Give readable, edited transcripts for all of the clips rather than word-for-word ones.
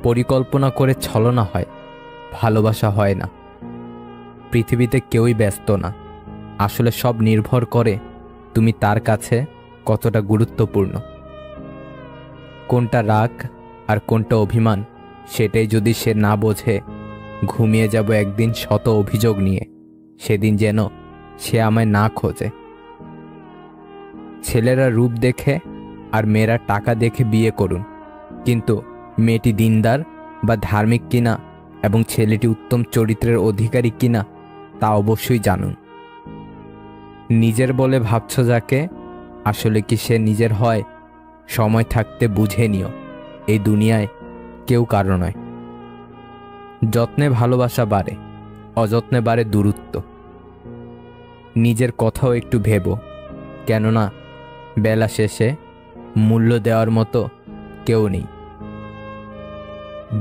পরিকল্পনা করে ছলনা হয়, ভালোবাসা হয় না। পৃথিবীতে কেউই ব্যস্ত না, আসলে সব নির্ভর করে তুমি তার কাছে কতটা গুরুত্বপূর্ণ। কোনটা রাগ আর কোনটা অভিমান সেটাই যদি সে না বোঝে, ঘুমিয়ে যাব একদিন শত অভিযোগ নিয়ে, সেদিন যেন সে আমায় না খোঁজে। ছেলেরা রূপ দেখে আর মেয়েরা টাকা দেখে বিয়ে করুন, কিন্তু মেয়েটি দিনদার বা ধার্মিক কিনা এবং ছেলেটি উত্তম চরিত্রের অধিকারী কিনা তা অবশ্যই জানুন। নিজের বলে ভাবছ যাকে, আসলে কি সে নিজের হয়? সময় থাকতে বুঝে নিও, এই দুনিয়ায় কেউ কারো নয়। যত্নে ভালোবাসা বাড়ে, অযত্নে বাড়ে দূরত্ব। নিজের কথাও একটু ভেবো, কেননা বেলা শেষে মূল্য দেওয়ার মতো কেউ নেই।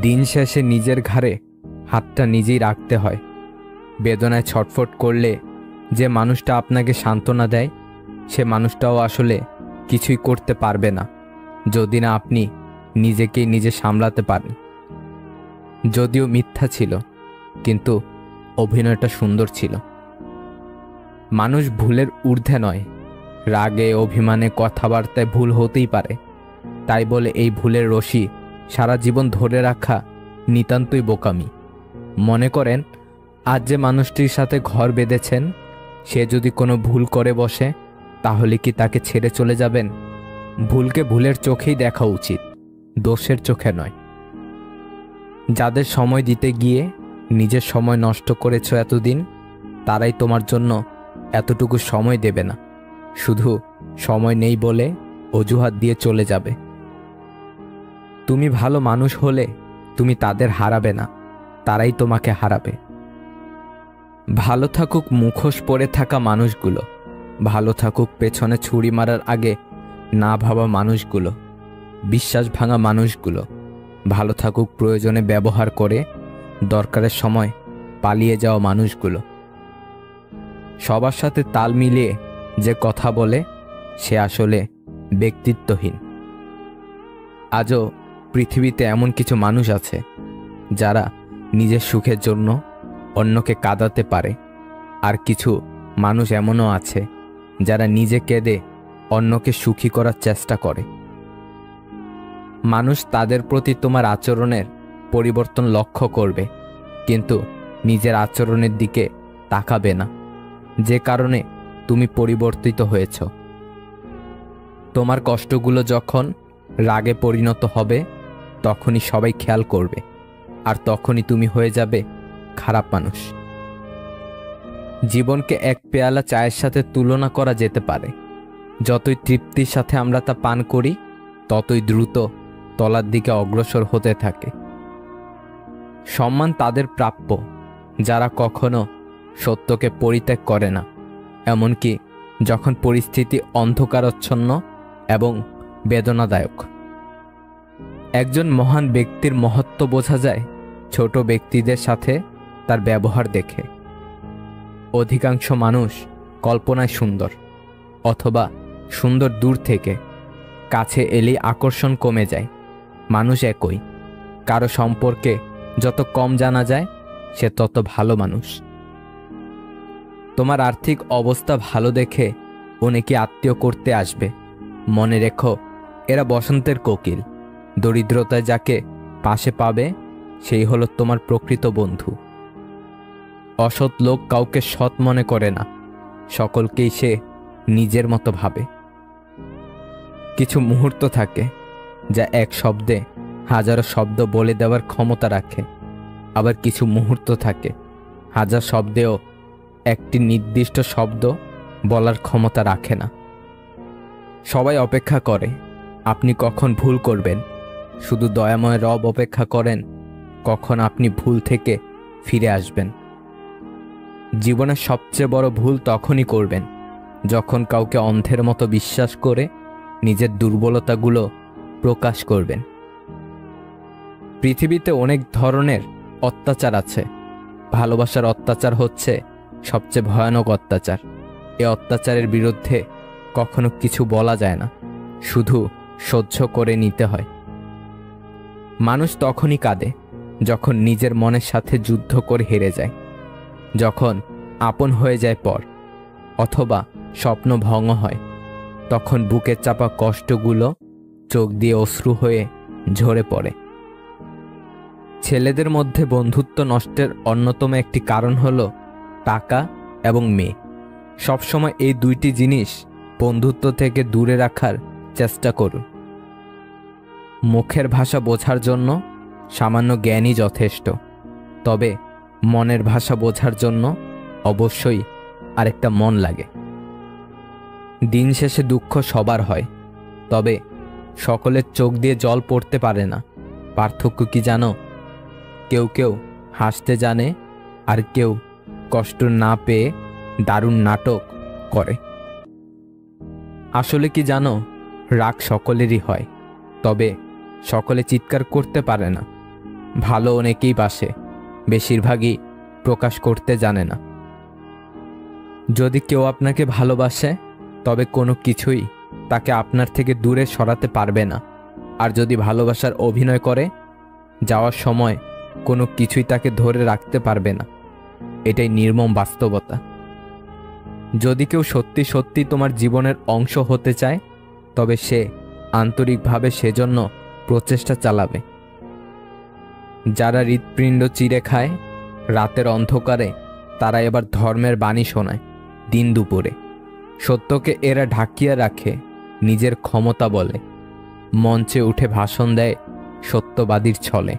দিন শেষে নিজের ঘাড়ে হাতটা নিজেই রাখতে হয়। বেদনায় ছটফট করলে যে মানুষটা আপনাকে সান্ত্বনা দেয়, সে মানুষটাও আসলে কিছুই করতে পারবে না যদি না আপনি নিজেকেই নিজে সামলাতে পারেন। যদিও মিথ্যা ছিল, কিন্তু অভিনয়টা সুন্দর ছিল। মানুষ ভুলের ঊর্ধ্বে নয়, রাগে অভিমানে কথাবার্তায় ভুল হতেই পারে, তাই বলে এই ভুলের রশি সারা জীবন ধরে রাখা নিতান্তই বোকামি। মনে করেন, আজ যে মানুষটির সাথে ঘর বেঁধেছেন, সে যদি কোনো ভুল করে বসে, তাহলে কি তাকে ছেড়ে চলে যাবেন? ভুলকে ভুলের চোখেই দেখা উচিত, দোষের চোখে নয়। যাদের সময় দিতে গিয়ে নিজের সময় নষ্ট করেছ এতদিন, তারাই তোমার জন্য এতটুকু সময় দেবে না, শুধু সময় নেই বলে অজুহাত দিয়ে চলে যাবে। তুমি ভালো মানুষ হলে তুমি তাদের হারাবে না, তারাই তোমাকে হারাবে। ভালো থাকুক মুখোশ পরে থাকা মানুষগুলো, ভালো থাকুক পেছনে ছুরি মারার আগে না ভাবা মানুষগুলো, বিশ্বাস ভাঙা মানুষগুলো, ভালো থাকুক প্রয়োজনে ব্যবহার করে দরকারের সময় পালিয়ে যাওয়া মানুষগুলো। সবার সাথে তাল মিলিয়ে যে কথা বলে, সে আসলে ব্যক্তিত্বহীন। আজও পৃথিবীতে এমন কিছু মানুষ আছে যারা নিজের সুখের জন্য অন্যকে কাঁদাতে পারে, আর কিছু মানুষ এমনও আছে যারা নিজে কেঁদে অন্যকে সুখী করার চেষ্টা করে। মানুষ তাদের প্রতি তোমার আচরণের পরিবর্তন লক্ষ্য করবে, কিন্তু নিজের আচরণের দিকে তাকাবে না, যে কারণে তুমি পরিবর্তিত হয়েছ। তোমার কষ্টগুলো যখন রাগে পরিণত হবে, তখনই সবাই খেয়াল করবে, আর তখনই তুমি হয়ে যাবে খারাপ মানুষ। জীবনকে এক পেয়ালা চায়ের সাথে তুলনা করা যেতে পারে। যতই তৃপ্তির সাথে আমরা তা পান করি, ততই দ্রুত তলার দিকে অগ্রসর হতে থাকে। সম্মান তাদের প্রাপ্য যারা কখনো সত্যকে পরিত্যাগ করে না, এমনকি যখন পরিস্থিতি অন্ধকারাচ্ছন্ন এবং বেদনাদায়ক। একজন মহান ব্যক্তির মহত্ব বোঝা যায় ছোট ব্যক্তিদের সাথে তার ব্যবহার দেখে। অধিকাংশ মানুষ কল্পনায় সুন্দর, অথবা সুন্দর দূর থেকে, কাছে এলেই আকর্ষণ কমে যায়। মানুষ একই, কারো সম্পর্কে যত কম জানা যায়, সে তত ভালো মানুষ। তোমার আর্থিক অবস্থা ভালো দেখে অনেকে আত্মীয় করতে আসবে, মনে রেখো এরা বসন্তের কোকিল। দরিদ্রতায় যাকে পাশে পাবে, সেই হলো তোমার প্রকৃত বন্ধু। অসৎ লোক কাউকে সৎ মনে করে না, সকলকেই সে নিজের মতো ভাবে। কিছু মুহূর্ত থাকে যা এক শব্দে হাজারো শব্দ বলে দেওয়ার ক্ষমতা রাখে, আবার কিছু মুহূর্ত থাকে হাজার শব্দেও একটি নির্দিষ্ট শব্দ বলার ক্ষমতা রাখে না। সবাই অপেক্ষা করে আপনি কখন ভুল করবেন, শুধু দয়াময় রব অপেক্ষা করেন কখন আপনি ভুল থেকে ফিরে আসবেন। জীবনের সবচেয়ে বড় ভুল তখনই করবেন যখন কাউকে অন্ধের মতো বিশ্বাস করে নিজের দুর্বলতাগুলো প্রকাশ করবেন। পৃথিবীতে অনেক ধরনের অত্যাচার আছে, ভালোবাসার অত্যাচার হচ্ছে সবচেয়ে ভয়ানক অত্যাচার। এ অত্যাচারের বিরুদ্ধে কখনো কিছু বলা যায় না, শুধু সহ্য করে নিতে হয়। মানুষ তখনই কাঁদে যখন নিজের মনের সাথে যুদ্ধ করে হেরে যায়, যখন আপন হয়ে যায় পর, অথবা স্বপ্ন ভঙ্গ হয়। তখন বুকের চাপা কষ্টগুলো চোখ দিয়ে অশ্রু হয়ে ঝরে পড়ে। ছেলেদের মধ্যে বন্ধুত্ব নষ্টের অন্যতম একটি কারণ হলো টাকা এবং মেয়ে। সবসময় এই দুইটি জিনিস বন্ধুত্ব থেকে দূরে রাখার চেষ্টা করুন। মুখের ভাষা বোঝার জন্য সামান্য জ্ঞানই যথেষ্ট, তবে মনের ভাষা বোঝার জন্য অবশ্যই আরেকটা মন লাগে। দিন শেষে দুঃখ সবার হয়, তবে সকলের চোখ দিয়ে জল পড়তে পারে না। পার্থক্য কি জানো? কেউ কেউ হাসতে জানে, আর কেউ কষ্ট না পেয়ে দারুণ নাটক করে। আসলে কি জানো, রাগ সকলেরই হয়, তবে সকলে চিৎকার করতে পারে না। ভালো অনেকেই বাসে, বেশিরভাগই প্রকাশ করতে জানে না। যদি কেউ আপনাকে ভালোবাসে, তবে কোনো কিছুই তাকে আপনার থেকে দূরে সরাতে পারবে না। আর যদি ভালোবাসার অভিনয় করে, যাওয়ার সময় কোনো কিছুই তাকে ধরে রাখতে পারবে না। এটাই নির্মম বাস্তবতা। যদি কেউ সত্যি সত্যি তোমার জীবনের অংশ হতে চায়, তবে সে আন্তরিকভাবে সেজন্য প্রচেষ্টা চালাবে। যারা হৃৎপিণ্ড চিরে খায় রাতের অন্ধকারে, তারা এবার ধর্মের বাণী শোনায় দিন দুপুরে। সত্যকে এরা ঢাকিয়ে রাখে নিজের ক্ষমতা বলে, মঞ্চে উঠে ভাষণ দেয় সত্যবাদীর ছলে।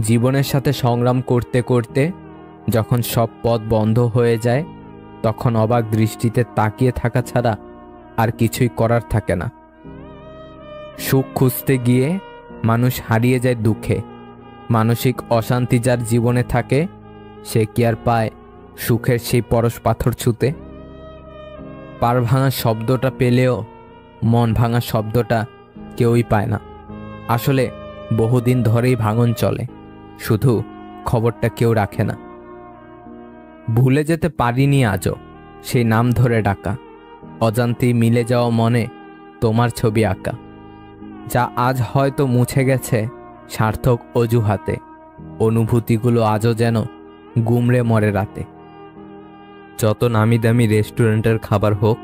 জীবনের সাথে সংগ্রাম করতে করতে যখন সব পথ বন্ধ হয়ে যায়, তখন অবাক দৃষ্টিতে তাকিয়ে থাকা ছাড়া আর কিছুই করার থাকে না। সুখ খুঁজতে গিয়ে মানুষ হারিয়ে যায় দুঃখে। মানসিক অশান্তি যার জীবনে থাকে, সে কি আর পায় সুখের সেই পরশ পাথর ছুঁতে? পার ভাঙা শব্দটা পেলেও মন ভাঙা শব্দটা কেউই পায় না। আসলে বহুদিন ধরেই ভাঙন চলে, শুধু খবরটা কেউ রাখে না। ভুলে যেতে পারিনি আজও সেই নাম ধরে ডাকা, অজান্তেই মিলে যাওয়া মনে তোমার ছবি আঁকা। যা আজ হয়তো মুছে গেছে সার্থক অজুহাতে, অনুভূতিগুলো আজও যেন গুমড়ে মরে রাতে। যত নামি দামি রেস্টুরেন্টের খাবার হোক,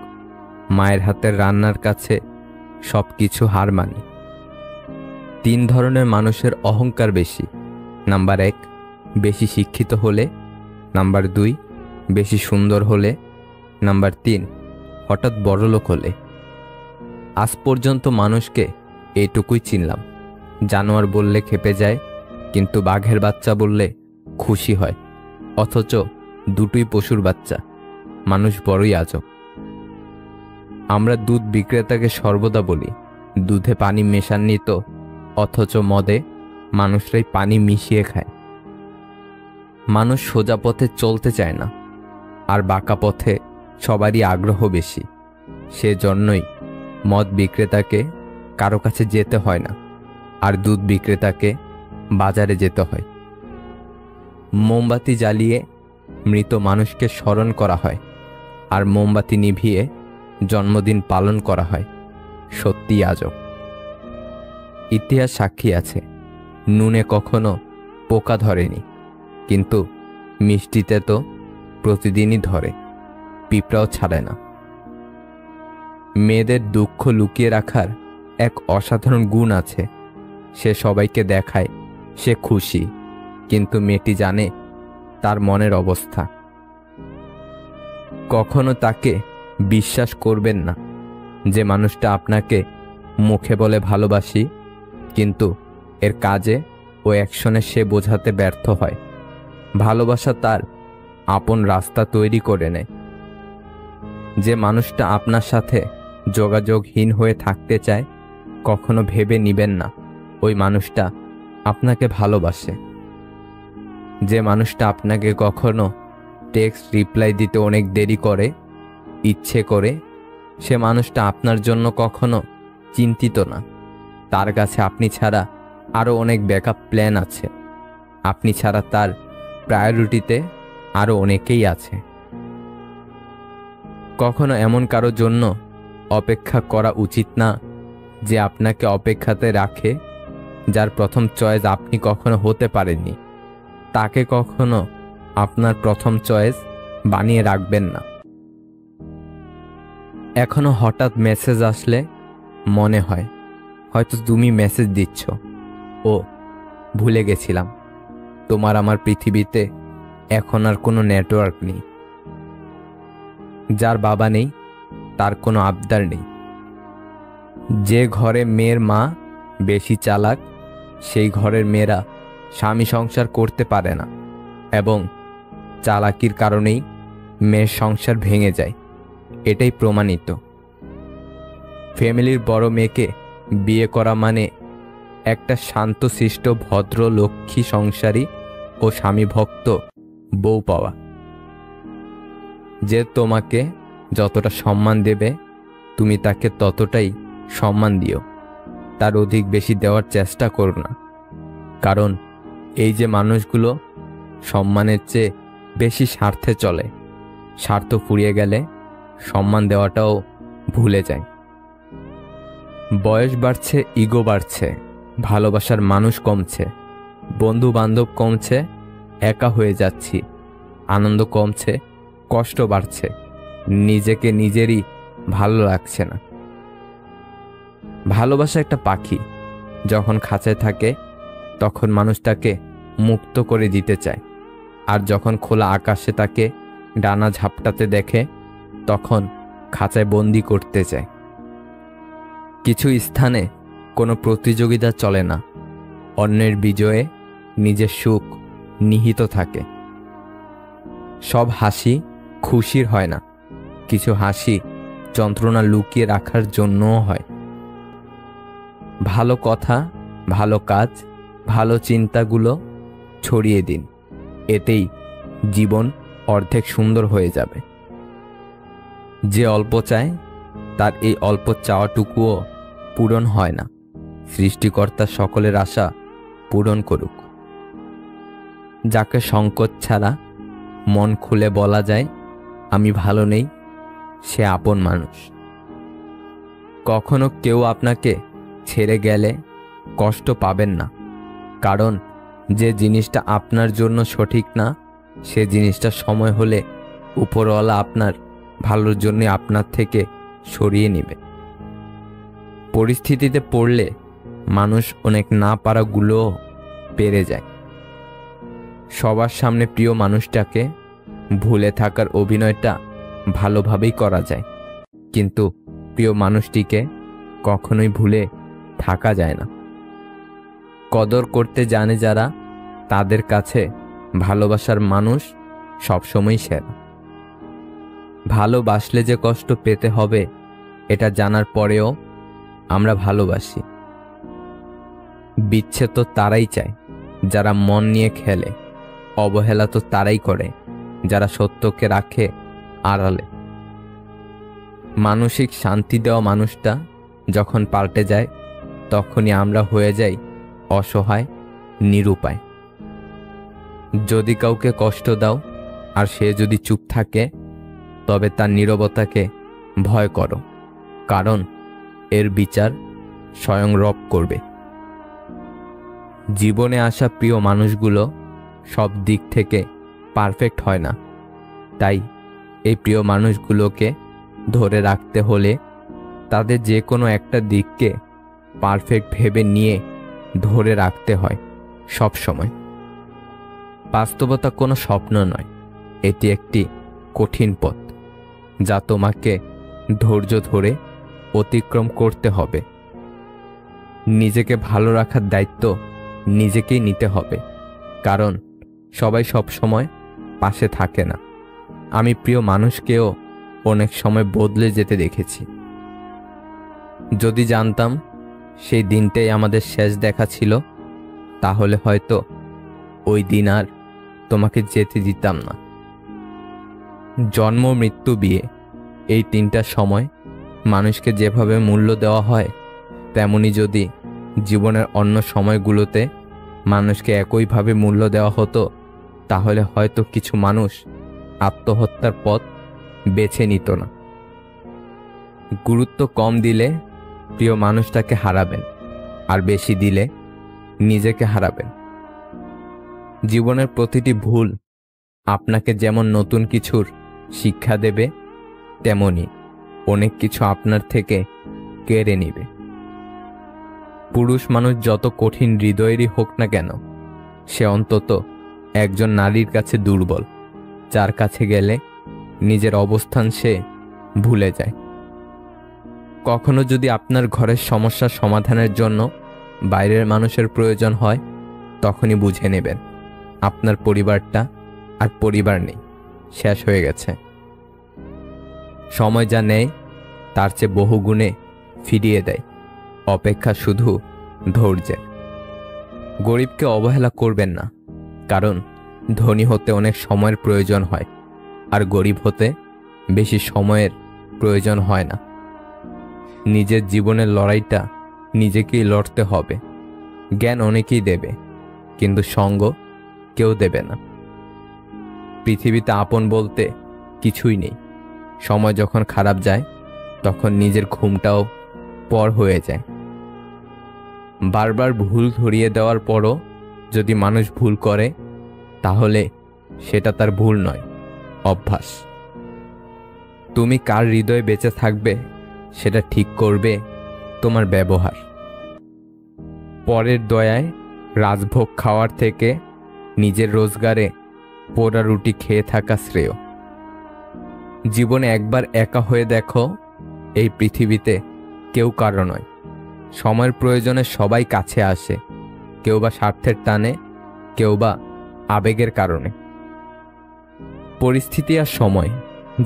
মায়ের হাতের রান্নার কাছে সব কিছু হার মানি। 3 ধরনের মানুষের অহংকার বেশি। নাম্বার 1, বেশি শিক্ষিত হলে। নাম্বার 2, বেশি সুন্দর হলে। নাম্বার 3, হঠাৎ বড়লোক হলে। আজ পর্যন্ত মানুষকে এইটুকুই চিনলাম, জানোয়ার বললে খেপে যায়, কিন্তু বাঘের বাচ্চা বললে খুশি হয়। অথচ দুটোই পশুর বাচ্চা। মানুষ বড়ই আজব। আমরা দুধ বিক্রেতাকে সর্বদা বলি দুধে পানি মেশাননি তো, অথচ মদে মানুষরাই পানি মিশিয়ে খায়। মানুষ সোজা পথে চলতে চায় না, আর বাঁকা পথে সবারই আগ্রহ বেশি। সেজন্যই মদ বিক্রেতাকে কারো কাছে যেতে হয় না, আর দুধ বিক্রেতাকে বাজারে যেতে হয়। মোমবাতি জ্বালিয়ে মৃত মানুষকে স্মরণ করা হয়, আর মোমবাতি নিভিয়ে জন্মদিন পালন করা হয়। সত্যি আজব। ইতিহাস সাক্ষী আছে, নুনে কখনো পোকা ধরেনি, কিন্তু মিষ্টিতে তো প্রতিদিনই ধরে, পিঁপড়াও ছাড়ে না। মেয়েদের দুঃখ লুকিয়ে রাখার এক অসাধারণ গুণ আছে। সে সবাইকে দেখায় সে খুশি, কিন্তু মেয়েটি জানে তার মনের অবস্থা। কখনো তাকে বিশ্বাস করবেন না, যে মানুষটা আপনাকে মুখে বলে ভালোবাসি, কিন্তু এর কাজে ও অ্যাকশনে সে বোঝাতে ব্যর্থ হয়। ভালোবাসা তার আপন রাস্তা তৈরি করে নেয়। যে মানুষটা আপনার সাথে যোগাযোগহীন হয়ে থাকতে চায়, কখনো ভেবে নিবেন না ওই মানুষটা আপনাকে ভালোবাসে। যে মানুষটা আপনাকে কখনো টেক্সট রিপ্লাই দিতে অনেক দেরি করে ইচ্ছে করে, সে মানুষটা আপনার জন্য কখনো চিন্তিত না। তার কাছে আপনি ছাড়া আরও অনেক ব্যাকআপ প্ল্যান আছে। আপনি ছাড়া তার প্রায়োরিটিতে আরও অনেকেই আছে। কখনো এমন কারো জন্য অপেক্ষা করা উচিত না যে আপনাকে অপেক্ষাতে রাখে, যার প্রথম চয়েস আপনি কখনো হতে পারেননি, তাকে কখনো আপনার প্রথম চয়েস বানিয়ে রাখবেন না। এখনো হঠাৎ মেসেজ আসলে মনে হয় হয়তো তুমি মেসেজ দিচ্ছ, ও ভুলে গেছিলাম, তোমার আমার পৃথিবীতে এখন আর কোনো নেটওয়ার্ক নেই। যার বাবা নেই তার কোনো আবদার নেই। যে ঘরে মেয়ের মা বেশি চালাক, সেই ঘরের মেয়েরা স্বামী সংসার করতে পারে না, এবং চালাকির কারণেই মেয়ের সংসার ভেঙে যায়, এটাই প্রমাণিত। ফ্যামিলির বড় মেয়েকে বিয়ে করা মানে একটা শান্তশিষ্ট ভদ্র লক্ষ্মী সংসারী ও স্বামী ভক্ত বউ পাওয়া। যে তোমাকে যতটা সম্মান দেবে তুমি তাকে ততটাই সম্মান দিও, তার অধিক বেশি দেওয়ার চেষ্টা করো না। কারণ এই যে মানুষগুলো সম্মানের চেয়ে বেশি স্বার্থে চলে, স্বার্থ ফুরিয়ে গেলে সম্মান দেওয়াটাও ভুলে যায়। বয়স বাড়ছে, ইগো বাড়ছে, ভালোবাসার মানুষ কমছে, বন্ধু বান্ধব কমছে, একা হয়ে যাচ্ছি, আনন্দ কমছে, কষ্ট বাড়ছে, নিজেকে নিজেরই ভালো লাগছে না। ভালোবাসা একটা পাখি, যখন খাঁচায় থাকে তখন মানুষ তাকে মুক্ত করে দিতে চায়, আর যখন খোলা আকাশে তাকে ডানা ঝাপটাতে দেখে তখন খাঁচায় বন্দি করতে চায়। কিছু স্থানে কোনো প্রতিযোগিতা চলে না, অন্যের বিজয়ে নিজের সুখ নিহিত থাকে। সব হাসি খুশির হয় না, কিছু হাসি যন্ত্রণা লুকিয়ে রাখার জন্যও হয়। ভালো কথা, ভালো কাজ, ভালো চিন্তাগুলো ছড়িয়ে দিন, এতেই জীবন অর্ধেক সুন্দর হয়ে যাবে। যে অল্প চায় তার এই অল্প চাওয়াটুকুও পূরণ হয় না, সৃষ্টিকর্তা সকলের আশা পূরণ করুক। যাকে সংকোচ ছাড়া মন খুলে বলা যায় আমি ভালো নেই, সে আপন মানুষ। কখনো কেউ আপনাকে ছেড়ে গেলে কষ্ট পাবেন না, কারণ যে জিনিসটা আপনার জন্য সঠিক না সে জিনিসটা সময় হলে উপরওয়ালা আপনার ভালোর জন্য আপনার থেকে সরিয়ে নেবে। পরিস্থিতিতে পড়লে মানুষ অনেক না পারাগুলোও পেরে যায়। সবার সামনে প্রিয় মানুষটাকে ভুলে থাকার অভিনয়টা ভালোভাবেই করা যায়, কিন্তু প্রিয় মানুষটিকে কখনোই ভুলে থাকা যায় না। কদর করতে জানে যারা, তাদের কাছে ভালোবাসার মানুষ সবসময় সেরা। ভালোবাসলে যে কষ্ট পেতে হবে এটা জানার পরেও আমরা ভালোবাসি। বিচ্ছেদ তো তারাই চায় যারা মন নিয়ে খেলে, অবহেলা তো তারাই করে যারা সত্যকে রাখে আড়ালে। মানসিক শান্তি দেওয়া মানুষটা যখন পাল্টে যায় তখনই আমরা হয়ে যাই অসহায়, নিরুপায়। যদি কাউকে কষ্ট দাও আর সে যদি চুপ থাকে তবে তার নীরবতাকে ভয় করো, কারণ এর বিচার স্বয়ং রব করবে। জীবনে আসা প্রিয় মানুষগুলো সব দিক থেকে পারফেক্ট হয় না, তাই এই প্রিয় মানুষগুলোকে ধরে রাখতে হলে তাদের যে কোনো একটা দিককে পারফেক্ট ভেবে নিয়ে ধরে রাখতে হয় সব সময়। বাস্তবতা কোনো স্বপ্ন নয়, এটি একটি কঠিন পথ যা তোমাকে ধৈর্য ধরে অতিক্রম করতে হবে। নিজেকে ভালো রাখার দায়িত্ব নিজেকেই নিতে হবে, কারণ সবাই সব সময় পাশে থাকে না। আমি প্রিয় মানুষকেও অনেক সময় বদলে যেতে দেখেছি। যদি জানতাম সেই দিনটাই আমাদের শেষ দেখা ছিল, তাহলে হয়তো ওই দিন আর তোমাকে যেতে দিতাম না। জন্ম, মৃত্যু, বিয়ে, এই তিনটা সময় মানুষকে যেভাবে মূল্য দেওয়া হয়, তেমনি যদি জীবনের অন্য সময়গুলোতে মানুষকে একইভাবে মূল্য দেওয়া হতো, তাহলে হয়তো কিছু মানুষ আত্মহত্যার পথ বেছে নিত না। গুরুত্ব কম দিলে প্রিয় মানুষটাকে হারাবেন, আর বেশি দিলে নিজেকে হারাবেন। জীবনের প্রতিটি ভুল আপনাকে যেমন নতুন কিছুর শিক্ষা দেবে, তেমনি অনেক কিছু আপনার থেকে কেড়ে নিবে। পুরুষ মানুষ যত কঠিন হৃদয়েরই হোক না কেন, সে অন্তত একজন নারীর কাছে দুর্বল, যার কাছে গেলে নিজের অবস্থান সে ভুলে যায়। কখনো যদি আপনার ঘরের সমস্যার সমাধানের জন্য বাইরের মানুষের প্রয়োজন হয়, তখনই বুঝে নেবেন আপনার পরিবারটা আর পরিবার নেই, শেষ হয়ে গেছে। সময় যা নেয় তার চেয়ে বহুগুণে ফিরিয়ে দেয়, অপেক্ষা শুধু ধৈর্যের। গরিবকে অবহেলা করবেন না, কারণ ধনী হতে অনেক সময়ের প্রয়োজন হয়, আর গরিব হতে বেশি সময়ের প্রয়োজন হয় না। নিজের জীবনের লড়াইটা নিজেকেই লড়তে হবে। জ্ঞান অনেকেই দেবে, কিন্তু সঙ্গ কেউ দেবে না। পৃথিবীতে আপন বলতে কিছুই নেই। সময় যখন খারাপ যায়, তখন নিজের ঘুমটাও পর হয়ে যায়। বারবার ভুল ধরিয়ে দেওয়ার পরও যদি মানুষ ভুল করে, তাহলে সেটা তার ভুল নয়, অভ্যাস। তুমি কার হৃদয়ে বেঁচে থাকবে সেটা ঠিক করবে তোমার ব্যবহার। পরের দয়ায় রাজভোগ খাওয়ার থেকে নিজের রোজগারে পোড়া রুটি খেয়ে থাকা শ্রেয়। জীবনে একবার একা হয়ে দেখো, এই পৃথিবীতে কেউ কারো নয়। সময়ের প্রয়োজনে সবাই কাছে আসে, কেউ বা স্বার্থের টানে, কেউ বা আবেগের কারণে। পরিস্থিতি আর সময়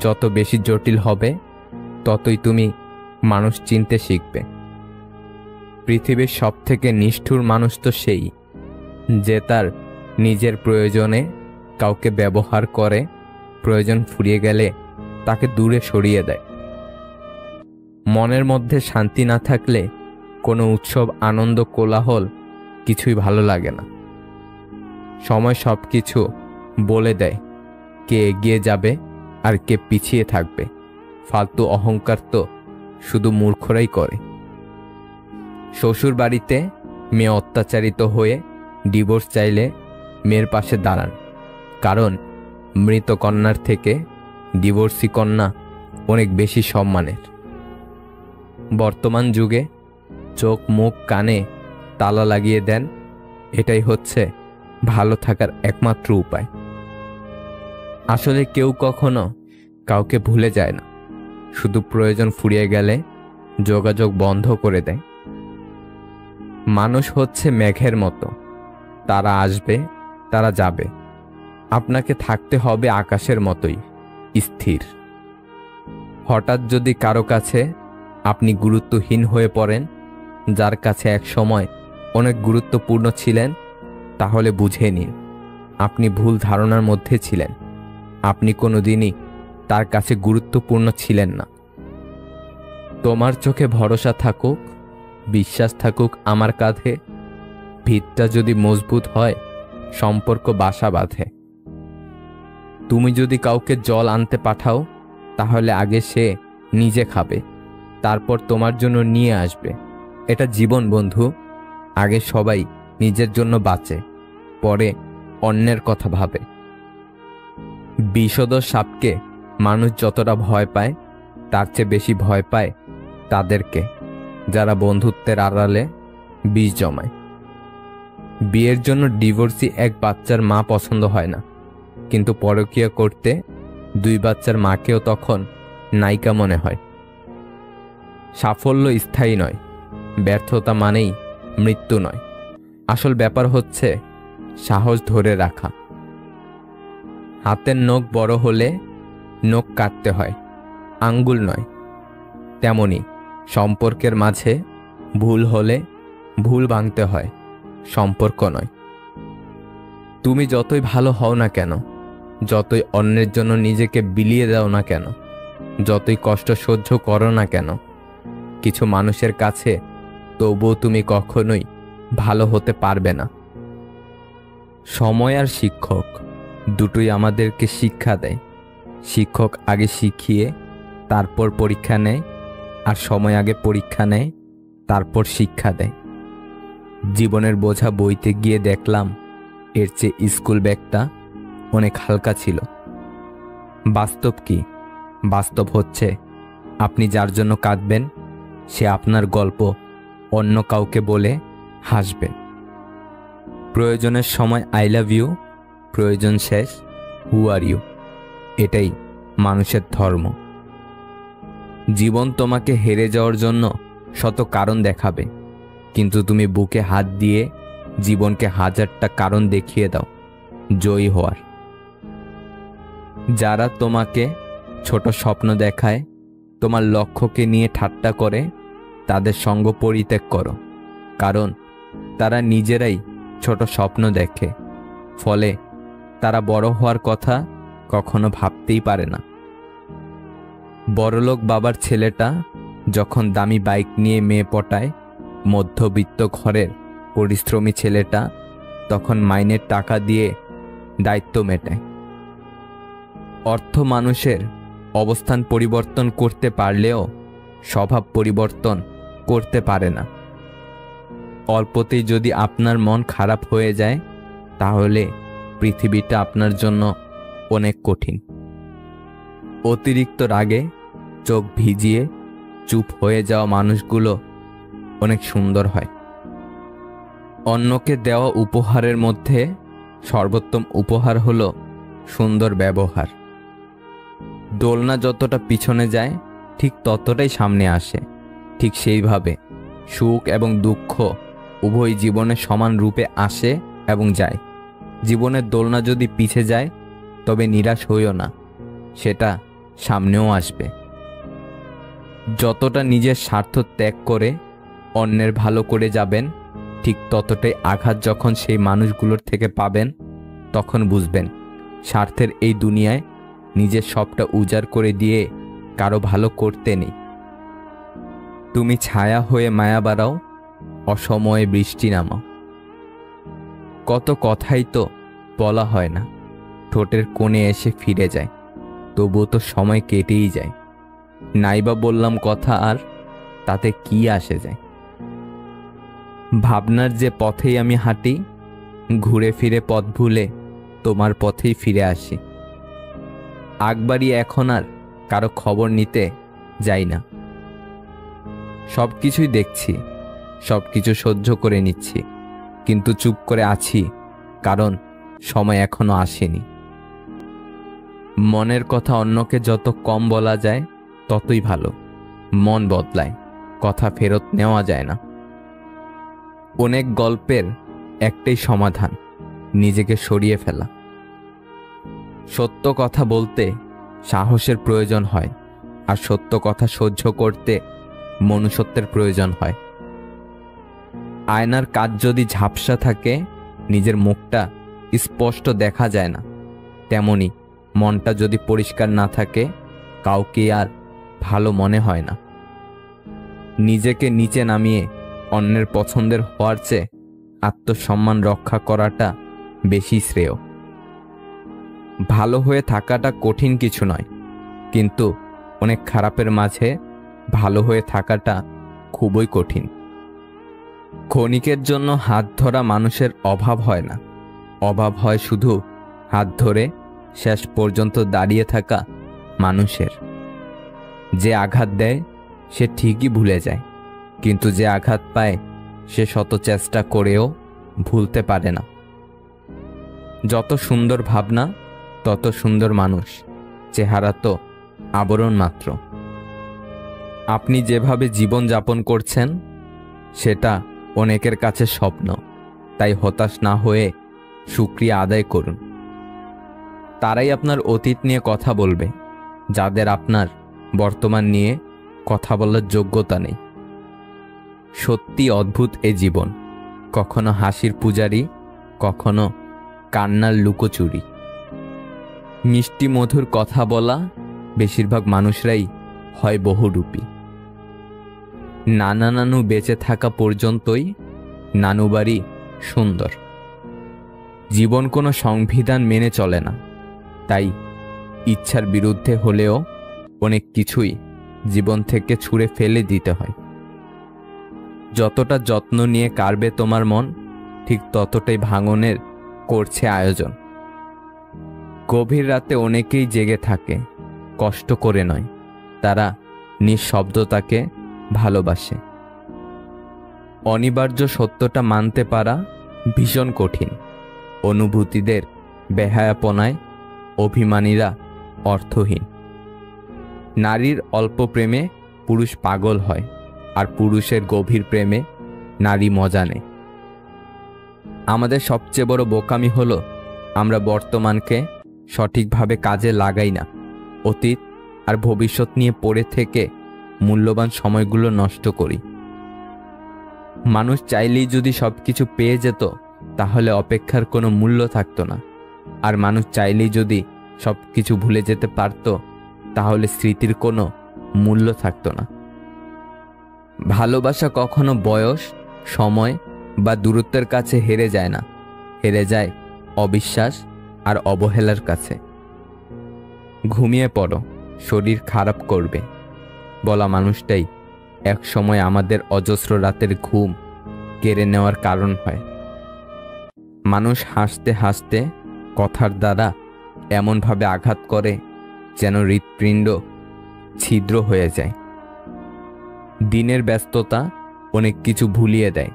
যত বেশি জটিল হবে, ততই তুমি মানুষ চিনতে শিখবে। পৃথিবীর সবথেকে নিষ্ঠুর মানুষ তো সেই, যে তার নিজের প্রয়োজনে কাউকে ব্যবহার করে, প্রয়োজন ফুরিয়ে গেলে তাকে দূরে সরিয়ে দেয়। মনের মধ্যে শান্তি না থাকলে কোনো উৎসব, আনন্দ, কোলাহল কিছুই ভালো লাগে না। সময় সব কিছু বলে দেয়, কে এগিয়ে যাবে আর কে পিছিয়ে থাকবে। ফালতু অহংকার তো শুধু মূর্খরাই করে। শ্বশুর বাড়িতে মেয়ে অত্যাচারিত হয়ে ডিভোর্স চাইলে মেয়ের পাশে দাঁড়ান, কারণ মৃত কন্যার থেকে ডিভোর্সি কন্যা অনেক বেশি সম্মানের। বর্তমান যুগে চোখ, মুখ, কানে তালা লাগিয়ে দেন, এটাই হচ্ছে ভালো থাকার একমাত্র উপায়। আসলে কেউ কখনো কাউকে ভুলে যায় না, শুধু প্রয়োজন ফুরিয়ে গেলে যোগাযোগ বন্ধ করে দেয়। মানুষ হচ্ছে মেঘের মতো, তারা আসবে, তারা যাবে। আপনাকে থাকতে হবে আকাশের মতোই স্থির। হঠাৎ যদি কারো কাছে আপনি গুরুত্বহীন হয়ে পড়েন, যার কাছে এক সময় অনেক গুরুত্বপূর্ণ ছিলেন, তাহলে বুঝে নিন আপনি ভুল ধারণার মধ্যে ছিলেন। আপনি কোনোদিনই তার কাছে গুরুত্বপূর্ণ ছিলেন না। তোমার চোখে ভরসা থাকুক, বিশ্বাস থাকুক আমার কাঁধে। ভিতটা যদি মজবুত হয়, সম্পর্ক বাসা বাঁধে। তুমি যদি কাউকে জল আনতে পাঠাও, তাহলে আগে সে নিজে খাবে, তারপর তোমার জন্য নিয়ে আসবে। এটা জীবন বন্ধু। আগে সবাই নিজের জন্য বাঁচে, পরে অন্যের কথা ভাবে। বিষধর সাপকে মানুষ যতটা ভয় পায়, তার চেয়ে বেশি ভয় পায় তাদেরকে যারা বন্ধুত্বের আড়ালে বিষ জমায়। বিয়ের জন্য ডিভোর্সি এক বাচ্চার মা পছন্দ হয় না, কিন্তু পরকীয়া করতে 2 বাচ্চার মাকেও তখন নায়িকা মনে হয়। সাফল্য স্থায়ী নয়, ব্যর্থতা মানেই মৃত্যু নয়। আসল ব্যাপার হচ্ছে সাহস ধরে রাখা। হাতের নখ বড় হলে নখ কাটতে হয়, আঙ্গুল নয়। তেমনি সম্পর্কের মাঝে ভুল হলে ভুল ভাঙতে হয়, সম্পর্ক নয়। তুমি যতই ভালো হও না কেন, যতই অন্যের জন্য নিজেকে বিলিয়ে দাও না কেন, যতই কষ্ট সহ্য করো না কেন, কিছু মানুষের কাছে তবুও তুমি কখনোই ভালো হতে পারবে না। সময় আর শিক্ষক দুটোই আমাদেরকে শিক্ষা দেয়। শিক্ষক আগে শিখিয়ে তারপর পরীক্ষা নেয়, আর সময় আগে পরীক্ষা নেয় তারপর শিক্ষা দেয়। জীবনের বোঝা বইতে গিয়ে দেখলাম এর চেয়ে স্কুল ব্যাগটা অনেক হালকা ছিল। বাস্তব কি? বাস্তব হচ্ছে আপনি যার জন্য কাঁদবেন সে আপনার গল্প অন্য কাউকে বলে হাসবে। প্রয়োজনের সময় আই লাভ ইউ, প্রয়োজন শেষ হু আর ইউ। এটাই মানুষের ধর্ম। জীবন তোমাকে হেরে যাওয়ার জন্য শত কারণ দেখাবে, কিন্তু তুমি বুকে হাত দিয়ে জীবনকে হাজারটা কারণ দেখিয়ে দাও জয়ী হওয়ার। যারা তোমাকে ছোট স্বপ্ন দেখায়, তোমার লক্ষ্যকে নিয়ে ঠাট্টা করে, তাদের সঙ্গ পরিত্যাগ করো, কারণ তারা নিজেরাই ছোট স্বপ্ন দেখে, ফলে তারা বড় হওয়ার কথা কখনো ভাবতেই পারে না। বড়লোক বাবার ছেলেটা যখন দামি বাইক নিয়ে মেয়ে পটায়, মধ্যবিত্ত ঘরের পরিশ্রমী ছেলেটা তখন মাইনের টাকা দিয়ে দায়িত্ব মেটায়। অর্থ মানুষের অবস্থান পরিবর্তন করতে পারলেও স্বভাব পরিবর্তন করতে পারে না। অল্পতেই যদি আপনার মন খারাপ হয়ে যায়, তাহলে পৃথিবীটা আপনার জন্য অনেক কঠিন। অতিরিক্ত রাগে চোখ ভিজিয়ে চুপ হয়ে যাওয়া মানুষগুলো অনেক সুন্দর হয়। অন্যকে দেওয়া উপহারের মধ্যে সর্বোত্তম উপহার হলো সুন্দর ব্যবহার। দোলনা যতটা পিছনে যায় ঠিক ততটাই সামনে আসে। ঠিক সেইভাবে সুখ এবং দুঃখ উভয় জীবনে সমান রূপে আসে এবং যায়। জীবনের দোলনা যদি পিছে যায় তবে নিরাশ হইও না, সেটা সামনেও আসবে। যতটা নিজের স্বার্থ ত্যাগ করে অন্যের ভালো করে যাবেন, ঠিক ততটাই আঘাত যখন সেই মানুষগুলোর থেকে পাবেন, তখন বুঝবেন স্বার্থের এই দুনিয়ায় নিজের সবটা উজাড় করে দিয়ে কারো ভালো করতে নেই। তুমি ছায়া হয়ে মায়া বাড়াও, অসময়ে বৃষ্টি নামাও। কত কথাই তো বলা হয় না, ঠোঁটের কোণে এসে ফিরে যায়, তবুও তো সময় কেটেই যায়। নাইবা বললাম কথা, আর তাতে কি আসে যায়। ভাবনার যে পথেই আমি হাঁটি, ঘুরে ফিরে পথ ভুলে তোমার পথেই ফিরে আসি। আগবাড়ি এখন আর কারো খবর নিতে যাই না। সব কিছুই দেখছি, সব কিছু সহ্য করে নিচ্ছি, কিন্তু চুপ করে আছি, কারণ সময় এখনো আসেনি। মনের কথা অন্যকে যত কম বলা যায় ততই ভালো। মন বদলায়, কথা ফেরত নেওয়া যায় না। অনেক গল্পের একটাই সমাধান, নিজেকে সরিয়ে ফেলা। সত্য কথা বলতে সাহসের প্রয়োজন হয়, আর সত্য কথা সহ্য করতে মনুষ্যত্বের প্রয়োজন হয়। আয়নার কাচ যদি ঝাপসা থাকে, নিজের মুখটা স্পষ্ট দেখা যায় না, তেমনি মনটা যদি পরিষ্কার না থাকে, কাউকে আর ভালো মনে হয় না। নিজেকে নিচে নামিয়ে অন্যের পছন্দের হওয়ার চেয়ে আত্মসম্মান রক্ষা করাটা বেশি শ্রেয়। ভালো হয়ে থাকাটা কঠিন কিছু নয়, কিন্তু অনেক খারাপের মাঝে ভালো হয়ে থাকাটা খুবই কঠিন। ক্ষণিকের জন্য হাত ধরা মানুষের অভাব হয় না, অভাব হয় শুধু হাত ধরে শেষ পর্যন্ত দাঁড়িয়ে থাকা মানুষের। যে আঘাত দেয় সে ঠিকই ভুলে যায়, কিন্তু যে আঘাত পায় সে শত চেষ্টা করেও ভুলতে পারে না। যত সুন্দর ভাবনা তত সুন্দর মানুষ, চেহারা তো আবরণ মাত্র। আপনি যেভাবে জীবন যাপন করছেন সেটা অনেকের কাছে স্বপ্ন, তাই হতাশ না হয়ে শুকরিয়া আদায় করুন। তারাই আপনার অতীত নিয়ে কথা বলবে, যাদের আপনার বর্তমান নিয়ে কথা বলার যোগ্যতা নেই। সত্যি অদ্ভুত এ জীবন, কখনো হাসির পূজারি, কখনো কান্নার লুকোচুরি। মিষ্টি মধুর কথা বলা বেশিরভাগ মানুষরাই হয় বহুরূপী। নানা নানু বেঁচে থাকা পর্যন্তই নানু বাড়ি সুন্দর। জীবন কোনো সংবিধান মেনে চলে না, তাই ইচ্ছার বিরুদ্ধে হলেও অনেক কিছুই জীবন থেকে ছুঁড়ে ফেলে দিতে হয়। যতটা যত্ন নিয়ে কাড়বে তোমার মন, ঠিক ততটাই ভাঙনের করছে আয়োজন। গভীর রাতে অনেকেই জেগে থাকে, কষ্ট করে নয়, তারা নিঃশব্দতাকে ভালোবাসে। অনিবার্য সত্যটা মানতে পারা ভীষণ কঠিন। অনুভূতিদের বেহায়াপনায় অভিমানীরা অর্থহীন। নারীর অল্প প্রেমে পুরুষ পাগল হয়, আর পুরুষের গভীর প্রেমে নারী মজা নেয়। আমাদের সবচেয়ে বড় বোকামি হলো আমরা বর্তমানকে সঠিকভাবে কাজে লাগাই না, অতীত আর ভবিষ্যৎ নিয়ে পড়ে থেকে মূল্যবান সময়গুলো নষ্ট করি। মানুষ চাইলেই যদি সবকিছু পেয়ে যেত, তাহলে অপেক্ষার কোনো মূল্য থাকতো না। আর মানুষ চাইলেই যদি সবকিছু ভুলে যেতে পারত, তাহলে স্মৃতির কোনো মূল্য থাকতো না। ভালোবাসা কখনো বয়স, সময় বা দূরত্বের কাছে হেরে যায় না, হেরে যায় অবিশ্বাস আর অবহেলার কাছে। ঘুমিয়ে পড়ো, শরীর খারাপ করবে বলা মানুষটাই এক সময় আমাদের অজস্র রাতের ঘুম কেড়ে নেওয়ার কারণ হয়। মানুষ হাসতে হাসতে কথার দ্বারা এমনভাবে আঘাত করে যেন হৃৎপিণ্ড ছিদ্র হয়ে যায়। দিনের ব্যস্ততা অনেক কিছু ভুলিয়ে দেয়,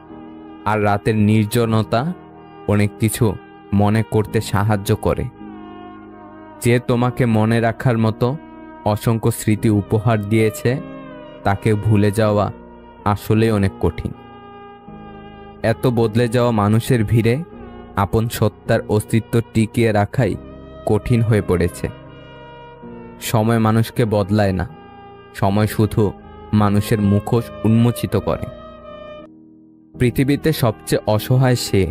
আর রাতের নির্জনতা অনেক কিছু মনে করতে সাহায্য করে। যে তোমাকে মনে রাখার মতো অসংখ্য স্মৃতি উপহার দিয়েছে, তাকে ভুলে যাওয়া আসলেই অনেক কঠিন। এত বদলে যাওয়া মানুষের ভিড়ে আপন সত্তার অস্তিত্ব টিকিয়ে রাখাই কঠিন হয়ে পড়েছে। সময় মানুষকে বদলায় না, সময় শুধু মানুষের মুখোশ উন্মোচিত করে। পৃথিবীতে সবচেয়ে অসহায় সে,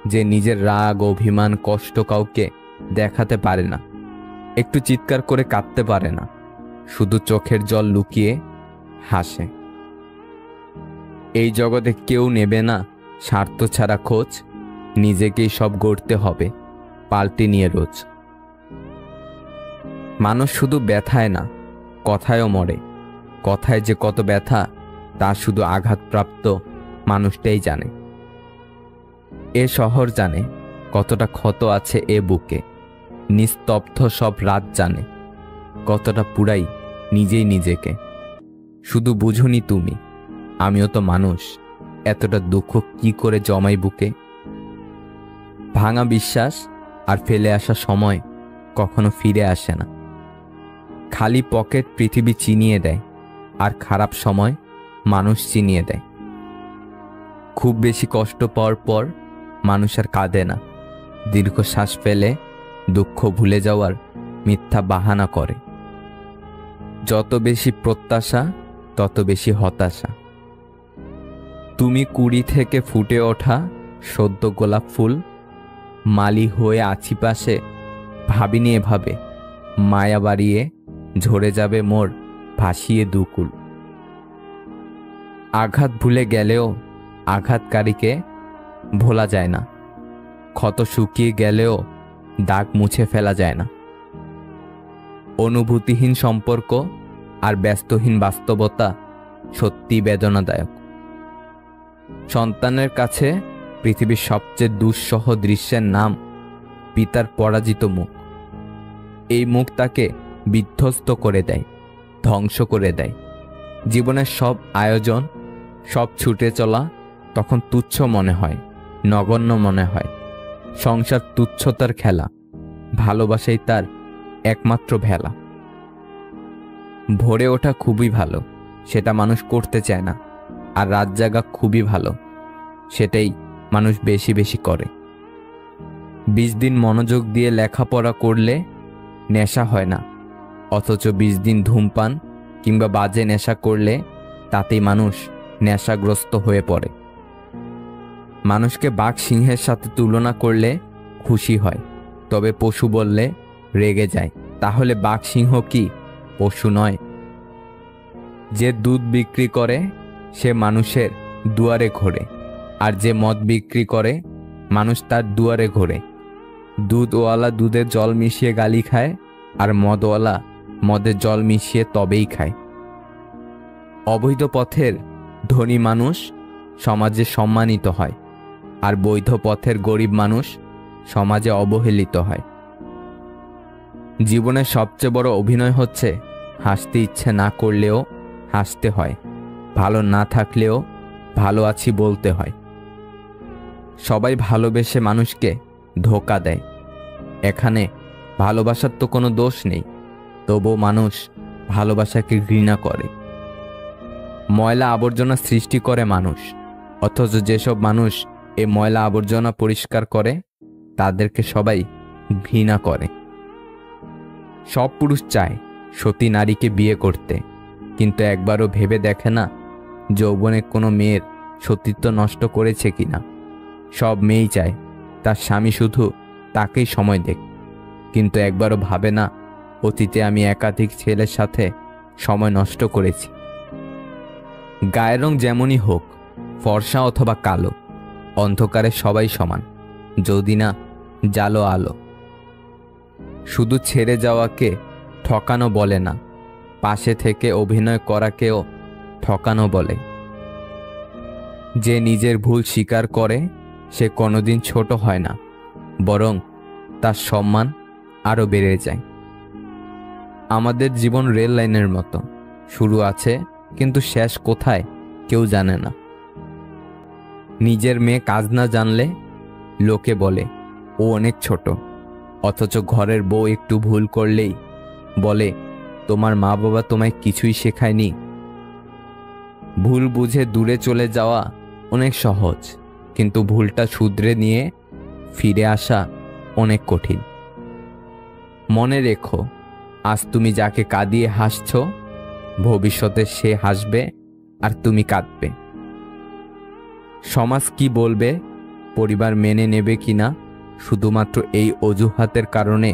যে নিজের রাগ, অভিমান, কষ্ট কাউকে দেখাতে পারে না, একটু চিৎকার করে কাঁদতে পারে না, শুধু চোখের জল লুকিয়ে হাসে। এই জগতে কেউ নেবে না স্বার্থ ছাড়া খোঁজ, নিজেকেই সব গড়তে হবে পাল্টে নিয়ে রোজ। মানুষ শুধু ব্যথায় না, কথায়ও মরে। কথায় যে কত ব্যথা, তা শুধু আঘাতপ্রাপ্ত মানুষটাই জানে। এ শহর জানে কতটা ক্ষত আছে এ বুকে, নিস্তব্ধ সব রাত জানে কতটা পুরাই নিজেই নিজেকে। শুধু বুঝুনি তুমি, আমিও তো মানুষ, এতটা দুঃখ কি করে জমাই বুকে। ভাঙা বিশ্বাস আর ফেলে আসা সময় কখনো ফিরে আসে না। খালি পকেট পৃথিবী চিনিয়ে দেয়, আর খারাপ সময় মানুষ চিনিয়ে দেয়। খুব বেশি কষ্ট পাওয়ার পর মানুষ আর কাঁদে না, দীর্ঘশ্বাস ফেলে দুঃখ ভুলে যাওয়ার মিথ্যা বাহানা করে। যত বেশি প্রত্যাশা, তত বেশি হতাশা। তুমি কুড়ি থেকে ফুটে ওঠা সদ্য গোলাপ ফুল, মালি হয়ে আছি পাশে, ভাবিনি এভাবে মায়া বাড়িয়ে ঝরে যাবে মোর ভাসিয়ে দুকুল। আঘাত ভুলে গেলেও আঘাতকারীকে ভোলা যায় না, ক্ষত শুকিয়ে গেলেও দাগ মুছে ফেলা যায় না। অনুভূতিহীন সম্পর্ক আর ব্যস্তহীন বাস্তবতা সত্যি বেদনাদায়ক। সন্তানের কাছে পৃথিবীর সবচেয়ে দুঃসহ দৃশ্যের নাম পিতার পরাজিত মুখ। এই মুখ তাকে বিধ্বস্ত করে দেয়, ধ্বংস করে দেয়। জীবনের সব আয়োজন, সব ছুটে চলা তখন তুচ্ছ মনে হয়, নগণ্য মনে হয়। সংসার তুচ্ছতার খেলা, ভালোবাসাই তার একমাত্র ভেলা। ভোরে ওঠা খুবই ভালো, সেটা মানুষ করতে চায় না। আর রাত জাগা খুবই ভালো, সেটাই মানুষ বেশি বেশি করে। 20 দিন মনোযোগ দিয়ে লেখাপড়া করলে নেশা হয় না, অথচ 20 দিন ধূমপান কিংবা বাজে নেশা করলে তাতেই মানুষ নেশাগ্রস্ত হয়ে পড়ে। মানুষকে বাঘ সিংহের সাথে তুলনা করলে খুশি হয়, তবে পশু বললে রেগে যায়। তাহলে বাঘ সিংহ কি পশু নয়? যে দুধ বিক্রি করে সে মানুষের দুয়ারে ঘোরে, আর যে মদ বিক্রি করে মানুষ তার দুয়ারে ঘোরে। দুধওয়ালা দুধে জল মিশিয়ে গালি খায়, আর মদওয়ালা মদে জল মিশিয়ে তবেই খায়। অবৈধ পথের ধনী মানুষ সমাজে সম্মানিত হয়, আর বৈধ পথের গরিব মানুষ সমাজে অবহেলিত হয়। জীবনের সবচেয়ে বড় অভিনয় হচ্ছে হাসতে ইচ্ছে না করলেও হাসতে হয়, ভালো না থাকলেও ভালো আছি বলতে হয়। সবাই ভালোবেসে মানুষকে ধোঁকা দেয়। এখানে ভালোবাসার তো কোনো দোষ নেই, তবুও মানুষ ভালোবাসাকে ঘৃণা করে। ময়লা আবর্জনা সৃষ্টি করে মানুষ, অথচ যেসব মানুষ এই ময়লা আবর্জনা পরিষ্কার করে তাদেরকে সবাই ঘৃণা করে। সব পুরুষ চায় সতী নারীকে বিয়ে করতে, কিন্তু একবারও ভেবে দেখে না যৌবনে কোনো মেয়ের সতীত্ব নষ্ট করেছে কিনা। সব মেয়েই চায় তার স্বামী শুধু তাকেই সময় দেখ, কিন্তু একবারও ভাবে না অতীতে আমি একাধিক ছেলের সাথে সময় নষ্ট করেছি। গায়ের রং যেমনই হোক, ফর্সা অথবা কালো, অন্ধকারে সবাই সমান, যদি না জালো আলো। শুধু ছেড়ে যাওয়াকে ঠকানো বলে না, পাশে থেকে অভিনয় করাকেও ঠকানো বলে। যে নিজের ভুল স্বীকার করে সে কোনোদিন ছোট হয় না, বরং তার সম্মান আরও বেড়ে যায়। আমাদের জীবন রেল লাইনের মতো, শুরু আছে কিন্তু শেষ কোথায় কেউ জানে না। নিজের মেয়ে কাজ না জানলে লোকে বলে ও অনেক ছোট, অথচ ঘরের বউ একটু ভুল করলেই বলে তোমার মা বাবা তোমায় কিছুই শেখায়নি। ভুল বুঝে দূরে চলে যাওয়া অনেক সহজ, কিন্তু ভুলটা শুধরে নিয়ে ফিরে আসা অনেক কঠিন। মনে রেখো, আজ তুমি যাকে কাঁদিয়ে হাসছ, ভবিষ্যতে সে হাসবে আর তুমি কাঁদবে। সমাজ কি বলবে, পরিবার মেনে নেবে কিনা, শুধুমাত্র এই অজুহাতের কারণে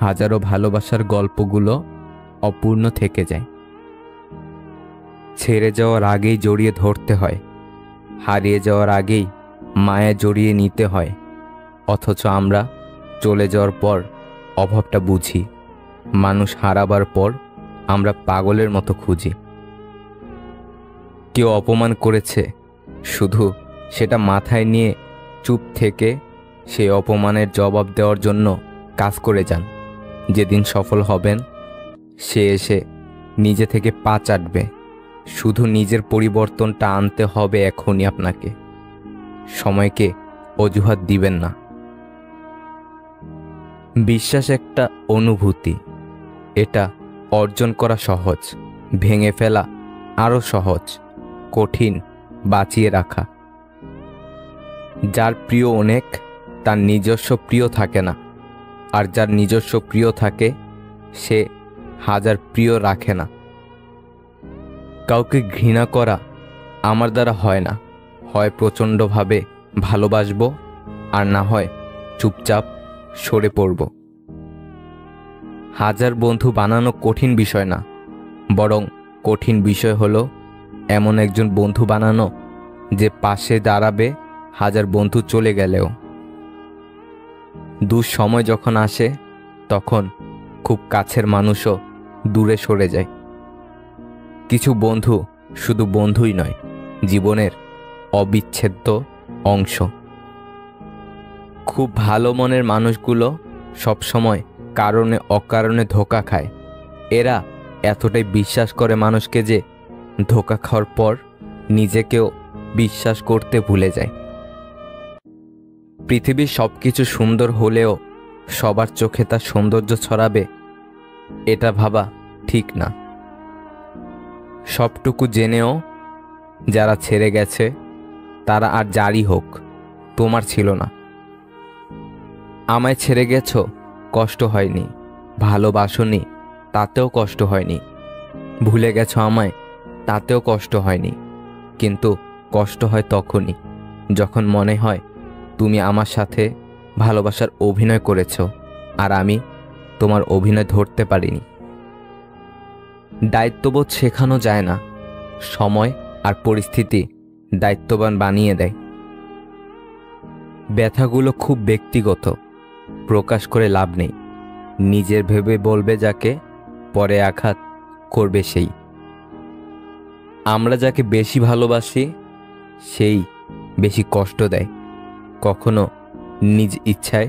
হাজারো ভালোবাসার গল্পগুলো অপূর্ণ থেকে যায়। ছেড়ে যাওয়ার আগেই জড়িয়ে ধরতে হয়, হারিয়ে যাওয়ার আগেই মায়া জড়িয়ে নিতে হয়, অথচ আমরা চলে যাওয়ার পর অভাবটা বুঝি। মানুষ হারাবার পর আমরা পাগলের মতো খুঁজি। কেউ অপমান করেছে, শুধু সেটা মাথায় নিয়ে চুপ থেকে সেই অপমানের জবাব দেওয়ার জন্য কাজ করে যান। যেদিন সফল হবেন সে এসে নিজে থেকে পা চাটবে। শুধু নিজের পরিবর্তনটা আনতে হবে এখনই আপনাকে, সময়কে অজুহাত দিবেন না। বিশ্বাস একটা অনুভূতি, এটা অর্জন করা সহজ, ভেঙে ফেলা আরও সহজ, কঠিন বাঁচিয়ে রাখা। যার প্রিয় অনেক তার নিজস্ব প্রিয় থাকে না, আর যার নিজস্ব প্রিয় থাকে সে হাজার প্রিয় রাখে না। কাউকে ঘৃণা করা আমার দ্বারা হয় না, হয় প্রচণ্ডভাবে ভালোবাসবো আর না হয় চুপচাপ সরে পড়ব। হাজার বন্ধু বানানো কঠিন বিষয় না, বরং কঠিন বিষয় হলো এমন একজন বন্ধু বানানো যে পাশে দাঁড়াবে হাজার বন্ধু চলে গেলেও। দুঃসময় যখন আসে তখন খুব কাছের মানুষও দূরে সরে যায়। কিছু বন্ধু শুধু বন্ধুই নয়, জীবনের অবিচ্ছেদ্য অংশ। খুব ভালো মনের মানুষগুলো সবসময় কারণে অকারণে ধোঁকা খায়। এরা এতটাই বিশ্বাস করে মানুষকে যে ধোঁকা খাওয়ার পর নিজেকেও বিশ্বাস করতে ভুলে যায়। পৃথিবীর সব কিছু সুন্দর হলেও সবার চোখে তার সৌন্দর্য ছড়াবে এটা ভাবা ঠিক না। সবটুকু জেনেও যারা ছেড়ে গেছে তারা আর যারই হোক তোমার ছিল না। আমায় ছেড়ে গেছো, কষ্ট হয়নি, ভালোবাসোনি তাতেও কষ্ট হয়নি, ভুলে গেছো আমায় তাতেও কষ্ট হয়নি, কিন্তু কষ্ট হয় তখনই যখন মনে হয় তুমি আমার সাথে ভালোবাসার অভিনয় করেছ আর আমি তোমার অভিনয় ধরতে পারিনি। দায়িত্ববোধ শেখানো যায় না, সময় আর পরিস্থিতি দায়িত্ববান বানিয়ে দেয়। ব্যথাগুলো খুব ব্যক্তিগত, প্রকাশ করে লাভ নেই। নিজের ভেবে বলবে যাকে, পরে আঘাত করবে সেই। আমরা যাকে বেশি ভালোবাসি সেই বেশি কষ্ট দেয়, কখনো নিজ ইচ্ছায়,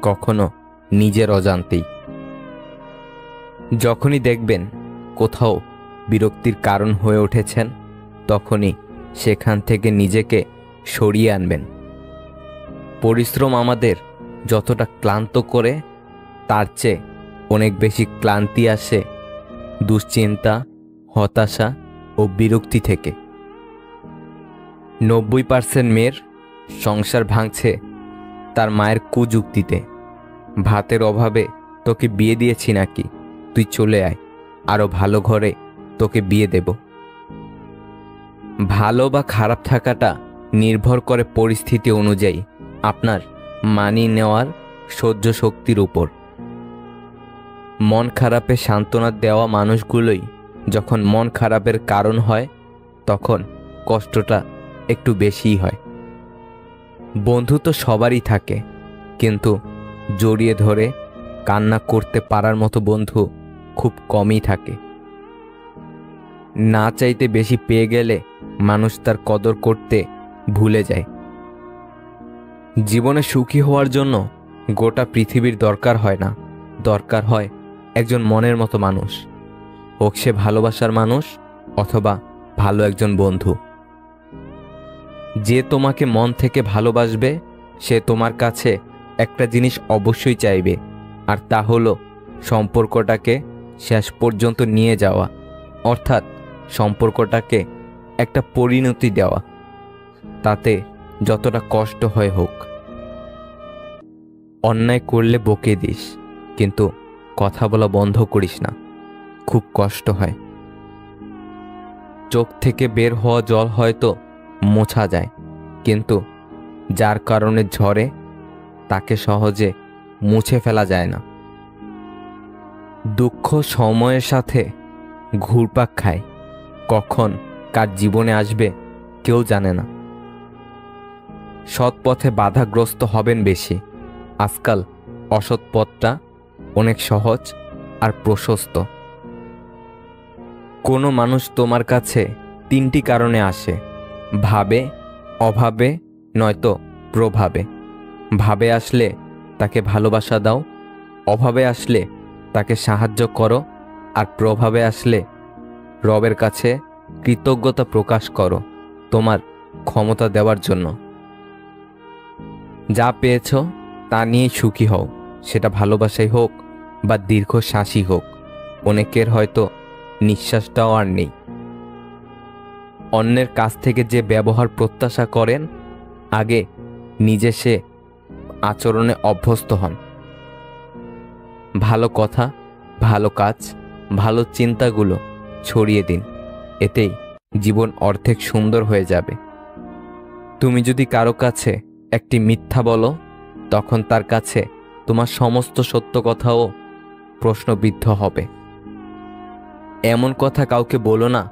কখনো নিজের অজান্তেই। যখনই দেখবেন কোথাও বিরক্তির কারণ হয়ে উঠেছেন, তখনই সেখান থেকে নিজেকে সরিয়ে আনবেন। পরিশ্রম আমাদের যতটা ক্লান্ত করে, তার চেয়ে অনেক বেশি ক্লান্তি আসে দুশ্চিন্তা, হতাশা ও বিরক্তি থেকে। 90% মেয়ের সংসার ভাঙছে তার মায়ের কুযুক্তিতে। ভাতের অভাবে তোকে বিয়ে দিয়েছি নাকি, তুই চলে আয়, আরো ভালো ঘরে তোকে বিয়ে দেব। ভালো বা খারাপ থাকাটা নির্ভর করে পরিস্থিতি অনুযায়ী আপনার মানিয়ে নেওয়ার সহ্য শক্তির উপর। মন খারাপে সান্ত্বনা দেওয়া মানুষগুলোই যখন মন খারাপের কারণ হয়, তখন কষ্টটা একটু বেশিই হয়। বন্ধু তো সবারই থাকে, কিন্তু জড়িয়ে ধরে কান্না করতে পারার মতো বন্ধু খুব কমই থাকে। না চাইতে বেশি পেয়ে গেলে মানুষ তার কদর করতে ভুলে যায়। জীবনে সুখী হওয়ার জন্য গোটা পৃথিবীর দরকার হয় না, দরকার হয় একজন মনের মতো মানুষ, হোক সে ভালোবাসার মানুষ অথবা ভালো একজন বন্ধু। যে তোমাকে মন থেকে ভালোবাসবে, সে তোমার কাছে একটা জিনিস অবশ্যই চাইবে, আর তা হলো সম্পর্কটাকে শেষ পর্যন্ত নিয়ে যাওয়া, অর্থাৎ সম্পর্কটাকে একটা পরিণতি দেওয়া, তাতে যতটা কষ্ট হয় হোক। অন্যায় করলে বকে দিস, কিন্তু কথা বলা বন্ধ করিস না, খুব কষ্ট হয়। চোখ থেকে বের হওয়া জল হয়তো মোছা যায়, কিন্তু যার কারণে ঝরে তাকে সহজে মুছে ফেলা যায় না। দুঃখ সময়ের সাথে ঘুরপাক খায়, কখন কার জীবনে আসবে কেউ জানে না। সৎ পথে বাধাগ্রস্ত হবেন বেশি, আজকাল অসৎ পথটা অনেক সহজ আর প্রশস্ত। কোনো মানুষ তোমার কাছে 3টি কারণে আসে: ভাবে, অভাবে, নয়তো প্রভাবে। ভাবে আসলে তাকে ভালোবাসা দাও, অভাবে আসলে তাকে সাহায্য করো, আর প্রভাবে আসলে রবের কাছে কৃতজ্ঞতা প্রকাশ করো তোমার ক্ষমতা দেওয়ার জন্য। যা পেয়েছ তা নিয়ে সুখী হও, সেটা ভালোবাসাই হোক বা দীর্ঘশ্বাসই হোক। অনেকের হয়তো নিঃশ্বাসটাও আর নেই। অন্যের কাছ থেকে যে ব্যবহার প্রত্যাশা করেন, আগে নিজে সে আচরণে অভ্যস্ত হন। ভালো কথা, ভালো কাজ, ভালো চিন্তাগুলো ছড়িয়ে দিন, এতেই জীবন অর্ধেক সুন্দর হয়ে যাবে। তুমি যদি কারো কাছে একটি মিথ্যা বলো, তখন তার কাছে তোমার সমস্ত সত্য কথাও প্রশ্নবিদ্ধ হবে। এমন কথা কাউকে বলো না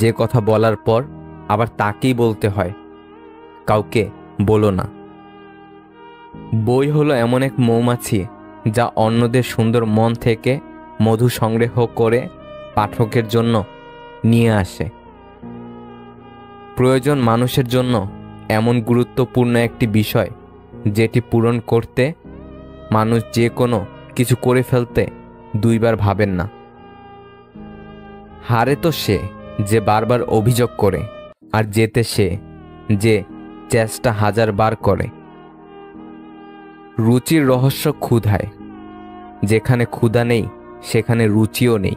যে কথা বলার পর আবার তাকেই বলতে হয়। কাউকে বলো না। বই হলো এমন এক মৌমাছি যা অন্যদের সুন্দর মন থেকে মধু সংগ্রহ করে পাঠকের জন্য নিয়ে আসে। প্রয়োজন মানুষের জন্য এমন গুরুত্বপূর্ণ একটি বিষয়, যেটি পূরণ করতে মানুষ যে কোনো কিছু করে ফেলতে 2 বার ভাবেন না। হারে তো সে যে বারবার অভিযোগ করে, আর জেতে সে যে চেষ্টা 1000 বার করে। রুচির রহস্য ক্ষুধায়, যেখানে ক্ষুধা নেই সেখানে রুচিও নেই।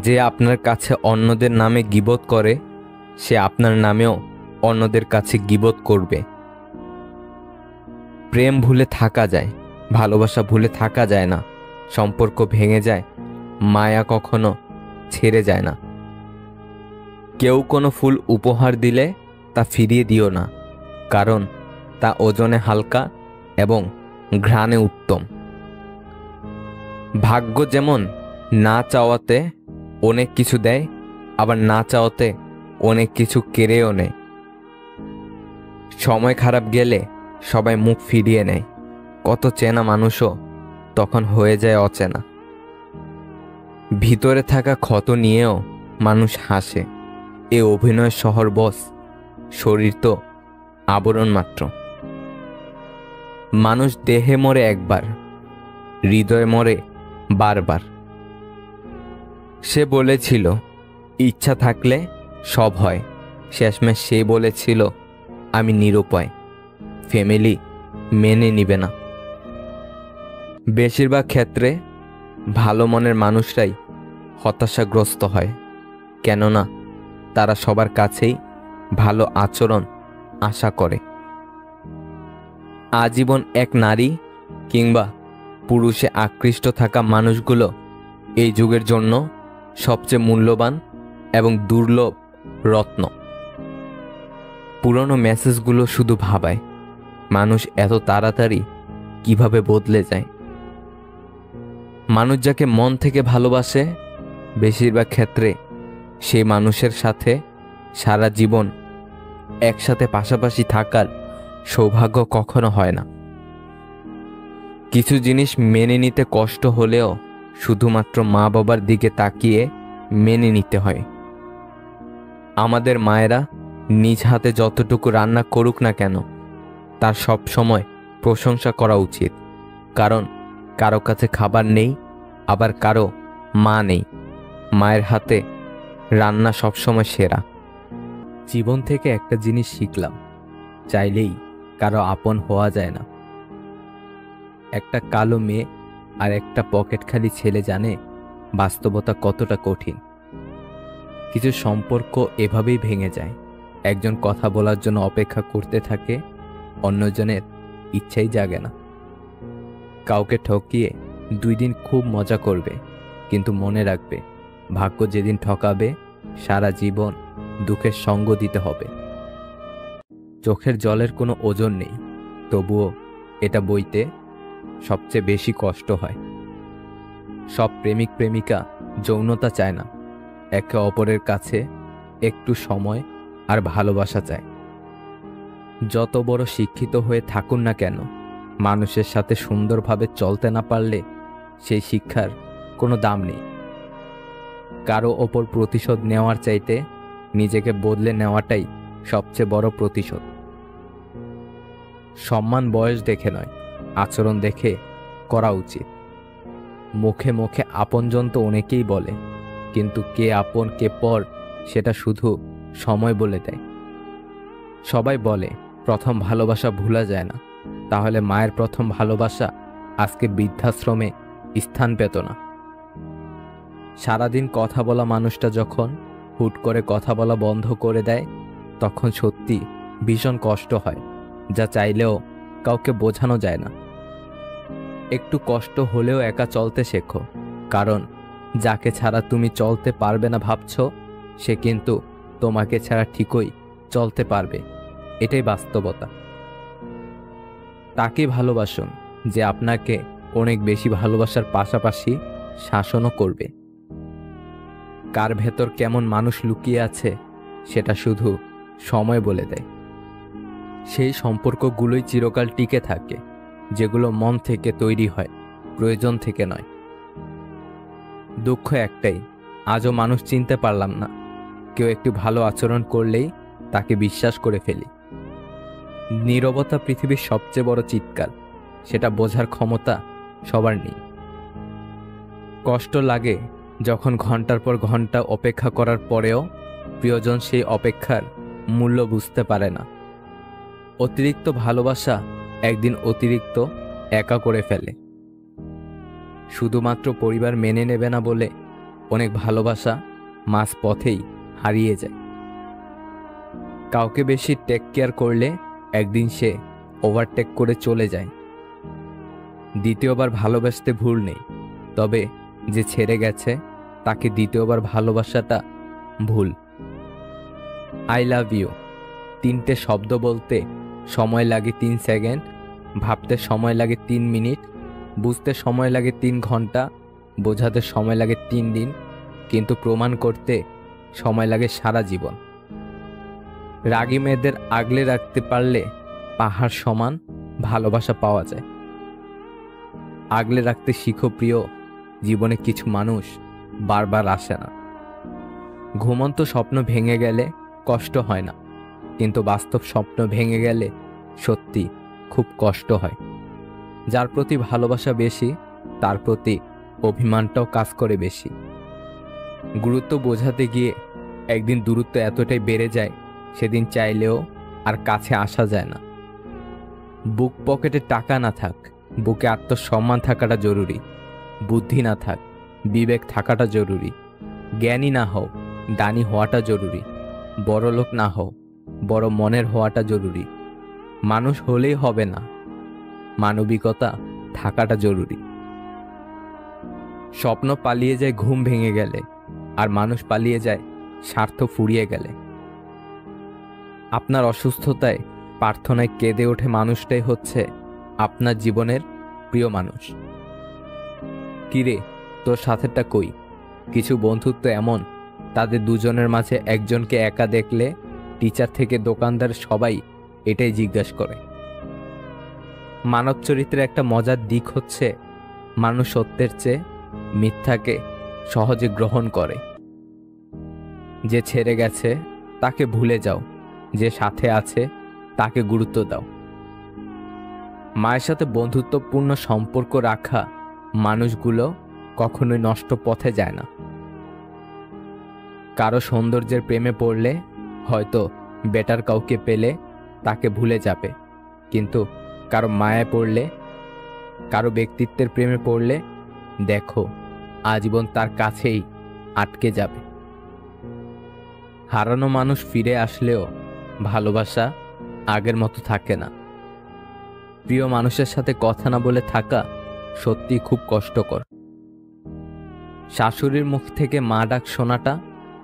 যে আপনার কাছে অন্যদের নামে গীবত করে, সে আপনার নামেও অন্যদের কাছে গীবত করবে। প্রেম ভুলে থাকা যায়, ভালোবাসা ভুলে থাকা যায় না। সম্পর্ক ভেঙে যায়, মায়া কখনো ছেড়ে যায় না। কেউ কোনো ফুল উপহার দিলে তা ফিরিয়ে দিও না, কারণ তা ওজনে হালকা এবং ঘ্রাণে উত্তম। ভাগ্য যেমন না চাওয়াতে অনেক কিছু দেয়, আবার না চাওয়াতে অনেক কিছু কেড়েও নেয়। সময় খারাপ গেলে সবাই মুখ ফিরিয়ে নেয়, কত চেনা মানুষও তখন হয়ে যায় অচেনা। ভিতরে থাকা ক্ষত নিয়েও মানুষ হাসে, এ অভিনয় শহর বস, শরীর তো আবরণ মাত্র। মানুষ দেহে মরে একবার, হৃদয়ে মরে বারবার। সে বলেছিল ইচ্ছা থাকলে সব হয়, শেষমেশ সে বলেছিল আমি নিরুপায়, ফ্যামিলি মেনে নিবে না। বেশিরভাগ ক্ষেত্রে ভালো মনের মানুষরাই হতাশাগ্রস্ত হয়, কেননা তারা সবার কাছেই ভালো আচরণ আশা করে। আজীবন এক নারী কিংবা পুরুষে আকৃষ্ট থাকা মানুষগুলো এই যুগের জন্য সবচেয়ে মূল্যবান এবং দুর্লভ রত্ন। পুরনো মেসেজগুলো শুধু ভাবায় মানুষ এত তাড়াতাড়ি কিভাবে বদলে যায়। মানুষ যাকে মন থেকে ভালোবাসে, বেশিরভাগ ক্ষেত্রে সেই মানুষের সাথে সারা জীবন একসাথে পাশাপাশি থাকার সৌভাগ্য কখনো হয় না। কিছু জিনিস মেনে নিতে কষ্ট হলেও শুধুমাত্র মা বাবার দিকে তাকিয়ে মেনে নিতে হয়। আমাদের মায়েরা নিজ হাতে যতটুকু রান্না করুক না কেন, তার সব সময় প্রশংসা করা উচিত, কারণ কারো কাছে খাবার নেই, আবার কারো মা নেই। মায়ের হাতে রান্না সবসময় সেরা। জীবন থেকে একটা জিনিস শিখলাম, চাইলেই কারো আপন হওয়া যায় না। একটা কালো মেয়ে আর একটা পকেটখালি ছেলে জানে বাস্তবতা কতটা কঠিন। কিছু সম্পর্ক এভাবেই ভেঙে যায়, একজন কথা বলার জন্য অপেক্ষা করতে থাকে, অন্যজনের ইচ্ছাই জাগে না। কাউকে ঠকিয়ে 2 দিন খুব মজা করবে, কিন্তু মনে রাখবে ভাগ্য যেদিন ঠকাবে সারা জীবন দুঃখের সঙ্গ দিতে হবে। চোখের জলের কোনো ওজন নেই, তবুও এটা বইতে সবচেয়ে বেশি কষ্ট হয়। সব প্রেমিক প্রেমিকা যৌনতা চায় না, একে অপরের কাছে একটু সময় আর ভালোবাসা চায়। যত বড় শিক্ষিত হয়ে থাকুন না কেন, মানুষের সাথে সুন্দরভাবে চলতে না পারলে সেই শিক্ষার কোনো দাম নেই। কারো ওপর প্রতিশোধ নেওয়ার চাইতে নিজেকে বদলে নেওয়াটাই সবচেয়ে বড় প্রতিশোধ। সম্মান বয়স দেখে নয়, আচরণ দেখে করা উচিত। মুখে মুখে আপনজন তো অনেকেই বলে, কিন্তু কে আপন কে পর সেটা শুধু সময় বলে দেয়। সবাই বলে প্রথম ভালোবাসা ভোলা যায় না, তাহলে মায়ের প্রথম ভালোবাসা আজকে বৃদ্ধাশ্রমে স্থান পেত না। সারাদিন কথা বলা মানুষটা যখন হুট করে কথা বলা বন্ধ করে দেয়, তখন সত্যি ভীষণ কষ্ট হয়, যা চাইলেও কাউকে বোঝানো যায় না। একটু কষ্ট হলেও একা চলতে শেখো, কারণ যাকে ছাড়া তুমি চলতে পারবে না ভাবছ, সে কিন্তু তোমাকে ছাড়া ঠিকই চলতে পারবে। এটাই বাস্তবতা। তাকে ভালোবাসুন যে আপনাকে অনেক বেশি ভালোবাসার পাশাপাশি শাসনও করবে। কার ভেতর কেমন মানুষ লুকিয়ে আছে সেটা শুধু সময় বলে দেয়। সেই সম্পর্কগুলোই চিরকাল টিকে থাকে, যেগুলো মন থেকে তৈরি হয়, প্রয়োজন থেকে নয়। দুঃখ একটাই, আজও মানুষ চিনতে পারলাম না। কেউ একটু ভালো আচরণ করলেই তাকে বিশ্বাস করে ফেলি। নীরবতা পৃথিবীর সবচেয়ে বড় চিৎকার, সেটা বোঝার ক্ষমতা সবার নেই। কষ্ট লাগে যখন ঘন্টার পর ঘন্টা অপেক্ষা করার পরেও প্রিয়জন সেই অপেক্ষার মূল্য বুঝতে পারে না। অতিরিক্ত ভালোবাসা একদিন অতিরিক্ত একা করে ফেলে। শুধুমাত্র পরিবার মেনে নেবে না বলে অনেক ভালোবাসা মাঝ পথেই হারিয়ে যায়। কাউকে বেশি টেক কেয়ার করলে একদিন সে ওভারটেক করে চলে যায়। দ্বিতীয়বার ভালোবাসতে ভুল নেই, তবে যে ছেড়ে গেছে তাকে দ্বিতীয়বার ভালোবাসাটা ভুল। আই লাভ ইউ 3টে শব্দ বলতে সময় লাগে 3 সেকেন্ড, ভাবতে সময় লাগে 3 মিনিট, বুঝতে সময় লাগে 3 ঘন্টা, বোঝাতে সময় লাগে 3 দিন, কিন্তু প্রমাণ করতে সময় লাগে সারা জীবন। রাগী মেয়েদের আগলে রাখতে পারলে পাহাড় সমান ভালোবাসা পাওয়া যায়। আগলে রাখতে শিখো প্রিয়, জীবনে কিছু মানুষ বারবার আসে না। ঘুমন্ত স্বপ্ন ভেঙে গেলে কষ্ট হয় না, কিন্তু বাস্তব স্বপ্ন ভেঙে গেলে সত্যি খুব কষ্ট হয়। যার প্রতি ভালোবাসা বেশি তার প্রতি অভিমানটাও কাজ করে বেশি। গুরুত্ব বোঝাতে গিয়ে একদিন দূরত্ব এতটাই বেড়ে যায়, সেদিন চাইলেও আর কাছে আসা যায় না। বুক পকেটে টাকা না থাক, বুকে আত্মসম্মান থাকাটা জরুরি। বুদ্ধি না থাক, বিবেক থাকাটা জরুরি। জ্ঞানী না হও, দানি হওয়াটা জরুরি। বড় লোক না হও, বড় মনের হওয়াটা জরুরি। মানুষ হলেই হবে না, মানবিকতা থাকাটা জরুরি। স্বপ্ন পালিয়ে যায় ঘুম ভেঙে গেলে, আর মানুষ পালিয়ে যায় স্বার্থ ফুরিয়ে গেলে। আপনার অসুস্থতায় প্রার্থনায় কেঁদে ওঠে মানুষটাই হচ্ছে আপনার জীবনের প্রিয় মানুষ। কিরে, তোর সাথেটা কই? কিছু বন্ধুত্ব এমন, তাদের দুজনের মাঝে একজনকে একা দেখলে টিচার থেকে দোকানদার সবাই এটাই জিজ্ঞাসা করে। মানব চরিত্রের একটা মজার দিক হচ্ছে মানুষ সত্যের চেয়ে মিথ্যাকে সহজে গ্রহণ করে। যে ছেড়ে গেছে তাকে ভুলে যাও, যে সাথে আছে তাকে গুরুত্ব দাও। মায়ের সাথে বন্ধুত্বপূর্ণ সম্পর্ক রাখা মানুষগুলো কখনোই নষ্ট পথে যায় না। কারো সৌন্দর্যের প্রেমে পড়লে হয়তো বেটার কাউকে পেলে তাকে ভুলে যাবে, কিন্তু কারো মায়ায় পড়লে, কারো ব্যক্তিত্বের প্রেমে পড়লে দেখো আজীবন তার কাছেই আটকে যাবে। হারানো মানুষ ফিরে আসলেও ভালোবাসা আগের মতো থাকে না। প্রিয় মানুষের সাথে কথা না বলে থাকা সত্যি খুব কষ্টকর। শাশুড়ির মুখ থেকে মা ডাক শোনাটা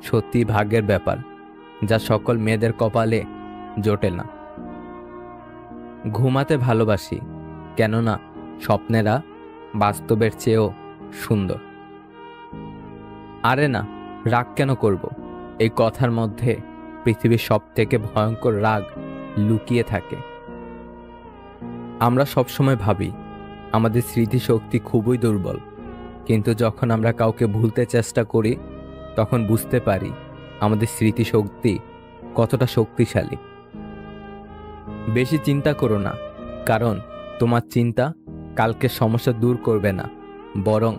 সত্যি ভাগ্যের ব্যাপার, যা সকল মেয়েদের কপালে জোটে না। ঘুমাতে ভালোবাসি, কেননা স্বপ্নেরা বাস্তবের চেয়েও সুন্দর। আরে না, রাগ কেন করব? এই কথার মধ্যে পৃথিবীর সবথেকে ভয়ঙ্কর রাগ লুকিয়ে থাকে। আমরা সবসময় ভাবি আমাদের স্মৃতিশক্তি খুবই দুর্বল, কিন্তু যখন আমরা কাউকে ভুলতে চেষ্টা করি তখন বুঝতে পারি আমাদের স্মৃতিশক্তি কতটা শক্তিশালী। বেশি চিন্তা করো না, কারণ তোমার চিন্তা কালকের সমস্যা দূর করবে না, বরং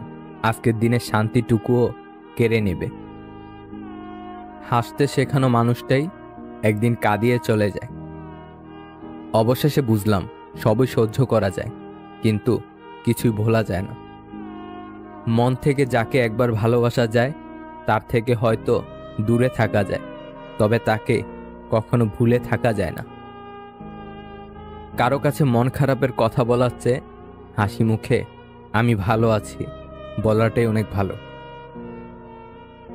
আজকের দিনের শান্তিটুকুও কেড়ে নেবে। হাসতে শেখানো মানুষটাই একদিন কাঁদিয়ে চলে যায়। অবশেষে বুঝলাম সবই সহ্য করা যায়, কিন্তু কিছুই ভোলা যায় না। মন থেকে যাকে একবার ভালোবাসা যায় তার থেকে হয়তো দূরে থাকা যায়, তবে তাকে কখনো ভুলে থাকা যায় না। কারো কাছে মন খারাপের কথা বলার চেয়ে হাসি মুখে আমি ভালো আছি বলাটাই অনেক ভালো।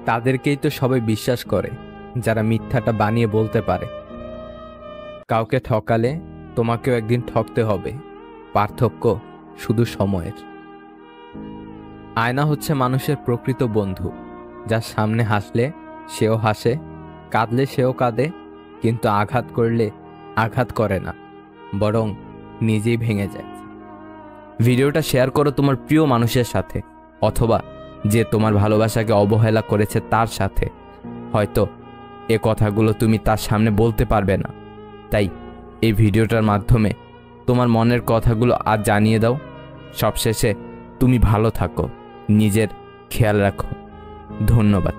তাদেরকেই তো সবাই বিশ্বাস করে যারা মিথ্যাটা বানিয়ে বলতে পারে। কাউকে ঠকালে তোমাকেও একদিন ঠকতে হবে, পার্থক্য শুধু সময়ের। আয়না হচ্ছে মানুষের প্রকৃত বন্ধু, যার সামনে হাসলে সেও হাসে, কাঁদলে সেও কাঁদে, কিন্তু আঘাত করলে আঘাত করে না, বরং নিজেই ভেঙে যায়। ভিডিওটা শেয়ার করো তোমার প্রিয় মানুষের সাথে, অথবা যে তোমার ভালোবাসাকে অবহেলা করেছে তার সাথে। হয়তো এ কথাগুলো তুমি তার সামনে বলতে পারবে না, তাই এই ভিডিওটার মাধ্যমে তোমার মনের কথাগুলো আজ জানিয়ে দাও। সবশেষে তুমি ভালো থাকো, নিজের খেয়াল রাখো। ধন্যবাদ।